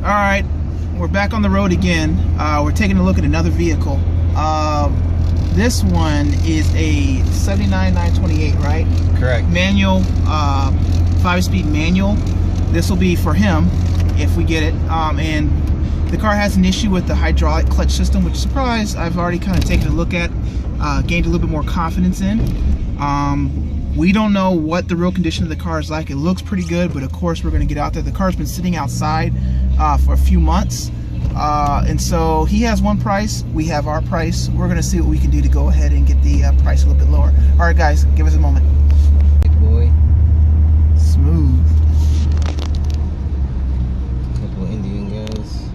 Alright, we're back on the road again. We're taking a look at another vehicle. This one is a 79 928, right? Correct. Manual, 5-speed manual. This will be for him if we get it. And the car has an issue with the hydraulic clutch system, which, surprise, I've already kind of taken a look at, gained a little bit more confidence in. We don't know what the real condition of the car is like. It looks pretty good, but of course we're going to get out there. The car's been sitting outside for a few months, and so he has one price, we have our price. We're going to see what we can do to go ahead and get the price a little bit lower. All right, guys, give us a moment. Big boy. Smooth. Couple of Indian guys.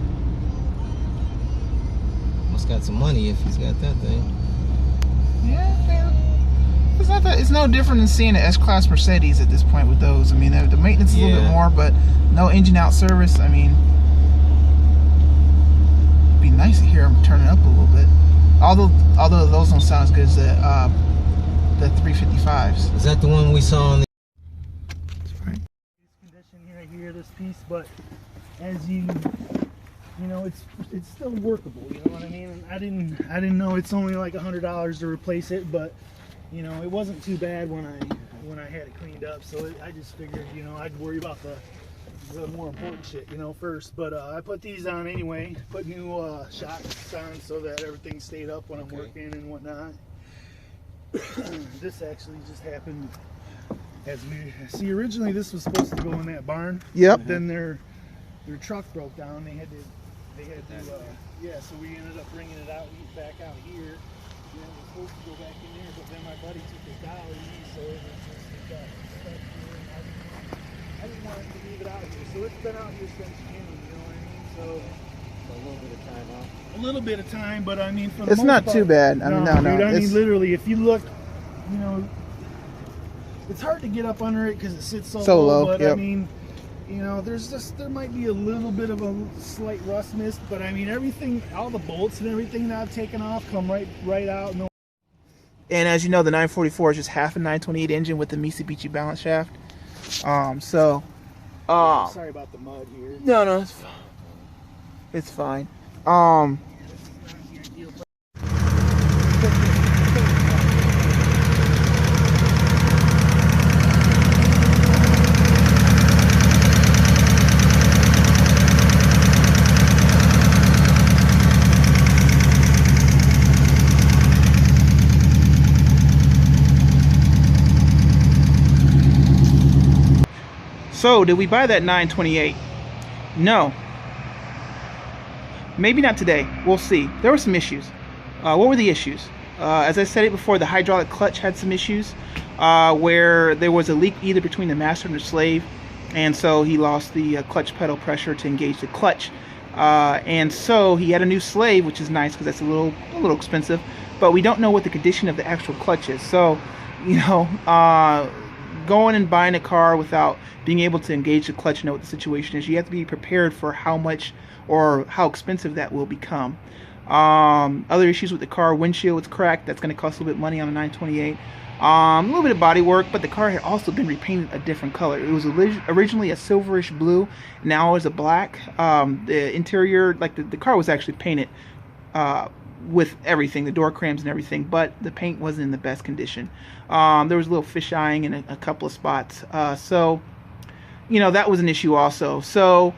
Must got some money if he's got that thing. Yeah, man. It's no different than seeing an S-Class Mercedes at this point with those. I mean, the maintenance is a little bit more, but no engine out service. I mean, it'd be nice to hear them turn it up a little bit. Although those don't sound as good as the 355s. Is that the one we saw on the... That's right. Condition right here, this piece, but as you know, it's still workable. You know what I mean? And I didn't know it's only like $100 to replace it, but you know, it wasn't too bad when I had it cleaned up. So I just figured, you know, I'd worry about the more important shit, you know, first. But I put these on anyway. Put new shocks on so that everything stayed up when I'm working and whatnot. This actually just happened as we see. Originally, this was supposed to go in that barn. Yep. But then their truck broke down. They had to yeah. So we ended up bringing it out back out here. Yeah, it was supposed to go back in there, but then my buddy took his dolly, so it was just got stuck here. And I didn't want to leave it out here, so it's been out here since June. You know what I mean? So A little bit of time out. a little bit of time, but I mean, for the It's most not part, too bad. I mean, no. Dude, I it's, mean, literally, if you look, you know, it's hard to get up under it because it sits so low. But yep. I mean, you know, there might be a little bit of a slight rust mist, but I mean, everything, all the bolts and everything that I've taken off come right out. No. And as you know, the 944 is just half a 928 engine with the Mitsubishi balance shaft. Sorry about the mud here. No, it's fine. It's fine. So, did we buy that 928? No. Maybe not today. We'll see. There were some issues. What were the issues? As I said it before, the hydraulic clutch had some issues where there was a leak either between the master and the slave, and so he lost the clutch pedal pressure to engage the clutch. And so he had a new slave, which is nice because that's a little expensive, but we don't know what the condition of the actual clutch is. So, you know, going and buying a car without being able to engage the clutch, know what the situation is, you have to be prepared for how much or how expensive that will become. Other issues with the car: windshield was cracked. That's going to cost a little bit of money on a 928. A little bit of body work, but the car had also been repainted a different color. It was originally a silverish blue, now is a black. The interior, like the car was actually painted with everything, the door crams and everything, but the paint wasn't in the best condition. There was a little fish-eyeing in a couple of spots. So, you know, that was an issue also. So,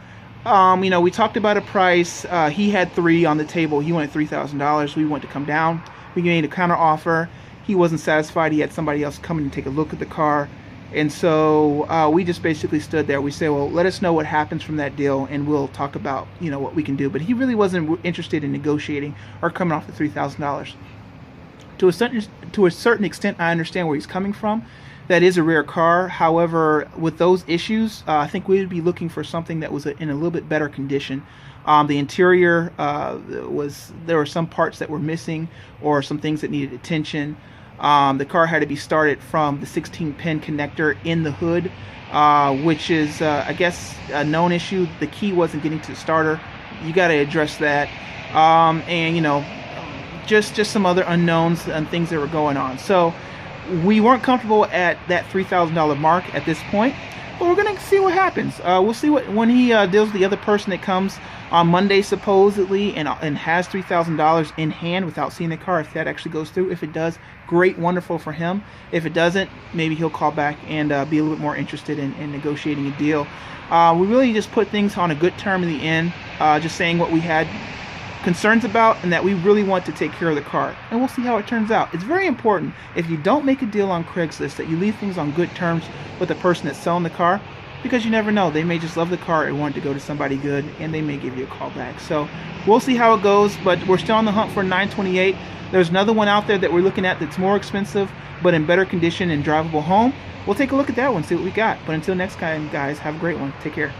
you know, we talked about a price. He had $3,000 on the table. He wanted $3,000. We wanted to come down. We made a counter offer. He wasn't satisfied. He had somebody else come in and take a look at the car. And so we just basically stood there. We said, well, let us know what happens from that deal, and we'll talk about, you know, what we can do. But he really wasn't interested in negotiating or coming off the $3,000. To a certain extent, I understand where he's coming from. That is a rare car. However, with those issues, I think we would be looking for something that was in a little bit better condition. The interior there were some parts that were missing or some things that needed attention. The car had to be started from the 16-pin connector in the hood, which is, I guess, a known issue. The key wasn't getting to the starter. You got to address that. And, you know, just some other unknowns and things that were going on. So we weren't comfortable at that $3,000 mark at this point. But we're gonna see what happens. We'll see when he deals with the other person that comes on Monday supposedly and has $3,000 in hand without seeing the car. If that actually goes through, if it does, great, wonderful for him. If it doesn't, maybe he'll call back and be a little bit more interested in negotiating a deal. We really just put things on a good term in the end, just saying what we had concerns about and that we really want to take care of the car, and we'll see how it turns out. It's very important, if you don't make a deal on Craigslist, that you leave things on good terms with the person that's selling the car, because you never know, they may just love the car and want it to go to somebody good, and they may give you a call back. So we'll see how it goes, but we're still on the hunt for a 928. There's another one out there that we're looking at that's more expensive but in better condition and drivable home. We'll take a look at that one, see what we got. But until next time, guys, have a great one. Take care.